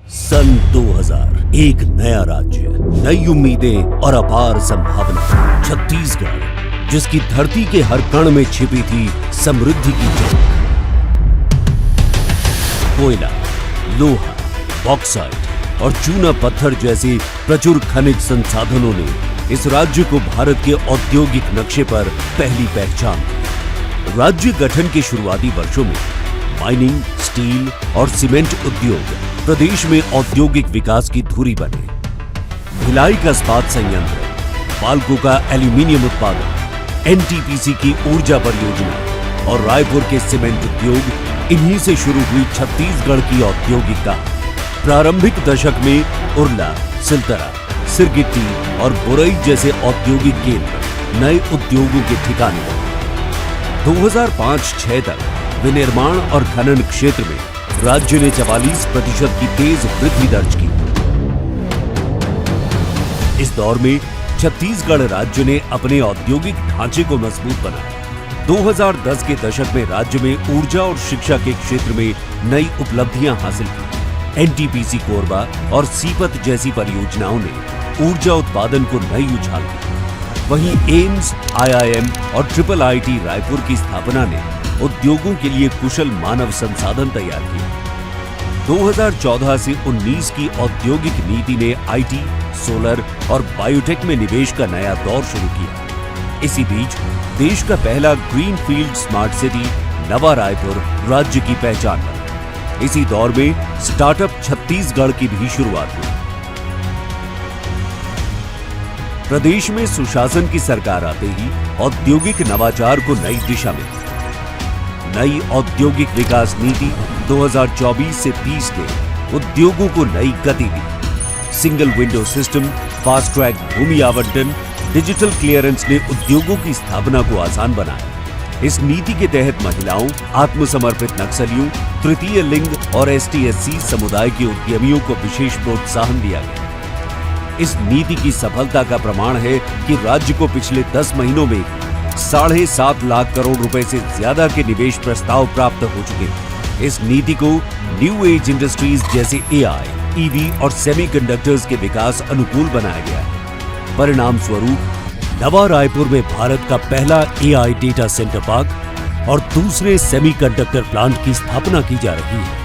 सन 2000 एक नया राज्य, नई उम्मीदें और अपार संभावना। छत्तीसगढ़, जिसकी धरती के हर कण में छिपी थी समृद्धि की चमक। कोयला, लोहा, बॉक्साइट और चूना पत्थर जैसे प्रचुर खनिज संसाधनों ने इस राज्य को भारत के औद्योगिक नक्शे पर पहली पहचान दी। राज्य गठन के शुरुआती वर्षों में माइनिंग, स्टील और सीमेंट उद्योग प्रदेश में औद्योगिक विकास की धुरी बने। भिलाई का इस्पात संयंत्र, पाल्को का एल्यूमीनियम उत्पादन, एनटीपीसी की ऊर्जा परियोजना और रायपुर के सीमेंट उद्योग, इन्हीं से शुरू हुई छत्तीसगढ़ की औद्योगिकता। प्रारंभिक दशक में उरला, सिलतरा, सिरगिट्टी और बुरई जैसे औद्योगिक केंद्र नए उद्योगों के ठिकाने बने। 2005-06 तक विनिर्माण और खनन क्षेत्र में राज्य ने 44% की तेज वृद्धि दर्ज की। इस दौर में छत्तीसगढ़ राज्य ने अपने औद्योगिक ढांचे को मजबूत बनाया। 2010 के दशक में राज्य में ऊर्जा और शिक्षा के क्षेत्र में नई उपलब्धियां हासिल की। एनटीपीसी कोरबा और सीपत जैसी परियोजनाओं ने ऊर्जा उत्पादन को नई उछाल दी। वहीं एम्स, आईआईएम और IIIT रायपुर की स्थापना ने उद्योगों के लिए कुशल मानव संसाधन तैयार किया। 2014 से 19 की औद्योगिक नीति ने आईटी, सोलर और बायोटेक में निवेश का नया दौर शुरू किया। इसी बीच देश का पहला ग्रीनफील्ड स्मार्ट सिटी नवा रायपुर राज्य की पहचान बना। इसी दौर में स्टार्टअप छत्तीसगढ़ की भी शुरुआत हुई। प्रदेश में सुशासन की सरकार आते ही औद्योगिक नवाचार को नई दिशा मिली। नई औद्योगिक विकास नीति 2024 से 30 ने उद्योगों को नई गति दी। Single window system, fast track भूमि आवंटन, डिजिटल क्लियरेंस ने उद्योगों की स्थापना को आसान बनाया। इस नीति के तहत महिलाओं, आत्मसमर्पित नक्सलियों, तृतीय लिंग और ST/SC समुदाय के उद्यमियों को विशेष प्रोत्साहन दिया गया। इस नीति की सफलता का प्रमाण है कि राज्य को पिछले 10 महीनों में 7.5 लाख करोड़ रुपए से ज्यादा के निवेश प्रस्ताव प्राप्त हो चुके। इस नीति को न्यू एज इंडस्ट्रीज जैसे AI, EV और सेमीकंडक्टर्स के विकास अनुकूल बनाया गया है। परिणाम स्वरूप नवा रायपुर में भारत का पहला AI डेटा सेंटर पार्क और दूसरे सेमीकंडक्टर प्लांट की स्थापना की जा रही है।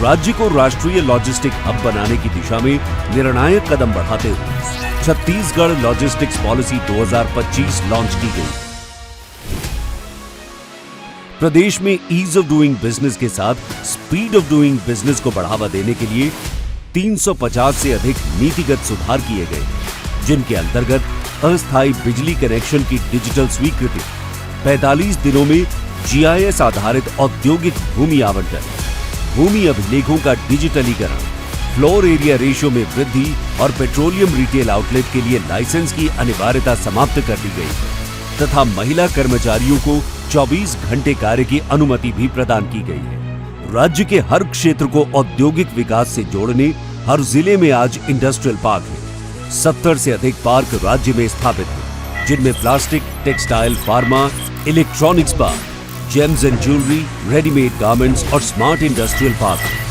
राज्य को राष्ट्रीय लॉजिस्टिक हब बनाने की दिशा में निर्णायक कदम बढ़ाते हुए छत्तीसगढ़ लॉजिस्टिक्स पॉलिसी 2025 लॉन्च की गई। प्रदेश में ईज ऑफ डूइंग बिजनेस के साथ स्पीड ऑफ डूइंग बिजनेस को बढ़ावा देने के लिए 350 से अधिक नीतिगत सुधार किए गए, जिनके अंतर्गत अस्थायी बिजली कनेक्शन की डिजिटल स्वीकृति, 45 दिनों में GIS आधारित औद्योगिक भूमि आवंटन, भूमि अभिलेखों का डिजिटलीकरण, फ्लोर एरिया रेशियो में वृद्धि और पेट्रोलियम रिटेल आउटलेट के लिए लाइसेंस की अनिवार्यता समाप्त कर दी गई तथा महिला कर्मचारियों को 24 घंटे कार्य की अनुमति भी प्रदान की गई है। राज्य के हर क्षेत्र को औद्योगिक विकास से जोड़ने हर जिले में आज इंडस्ट्रियल पार्क है। 70 से अधिक पार्क राज्य में स्थापित हैं, जिनमें plastic, textile, pharma, electronics park, James and jewellery, readymade garments और स्मार्ट इंडस्ट्रियल पार्क है।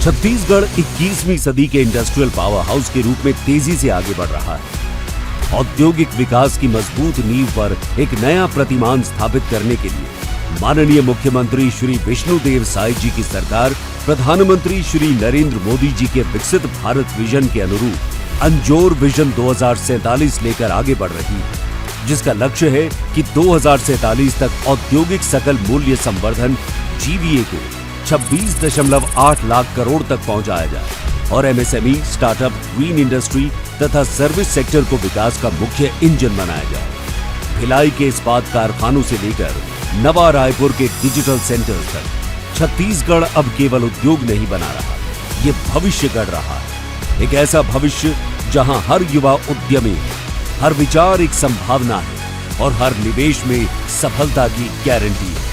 छत्तीसगढ़ 21वीं सदी के इंडस्ट्रियल पावर हाउस के रूप में तेजी से आगे बढ़ रहा है। औद्योगिक विकास की मजबूत नींव पर एक नया प्रतिमान स्थापित करने के लिए माननीय मुख्यमंत्री श्री विष्णुदेव साय जी की सरकार प्रधानमंत्री श्री नरेंद्र मोदी जी के विकसित भारत विजन के अनुरूप अंजोर विजन 2047 लेकर आगे बढ़ रही है, जिसका लक्ष्य है कि 2047 तक औद्योगिक सकल मूल्य संवर्धन GVA को 26.8 लाख करोड़ तक पहुंचाया जाए और MSME, स्टार्टअप, ग्रीन इंडस्ट्री तथा सर्विस सेक्टर को विकास का मुख्य इंजन बनाया जाए। भिलाई के इस्पात कारखानों से लेकर नवा रायपुर के डिजिटल सेंटर्स तक छत्तीसगढ़ अब केवल उद्योग नहीं बना रहा, ये भविष्य गढ़ रहा है। एक ऐसा भविष्य जहां हर युवा उद्यमी, हर विचार एक संभावना है और हर निवेश में सफलता की गारंटी है।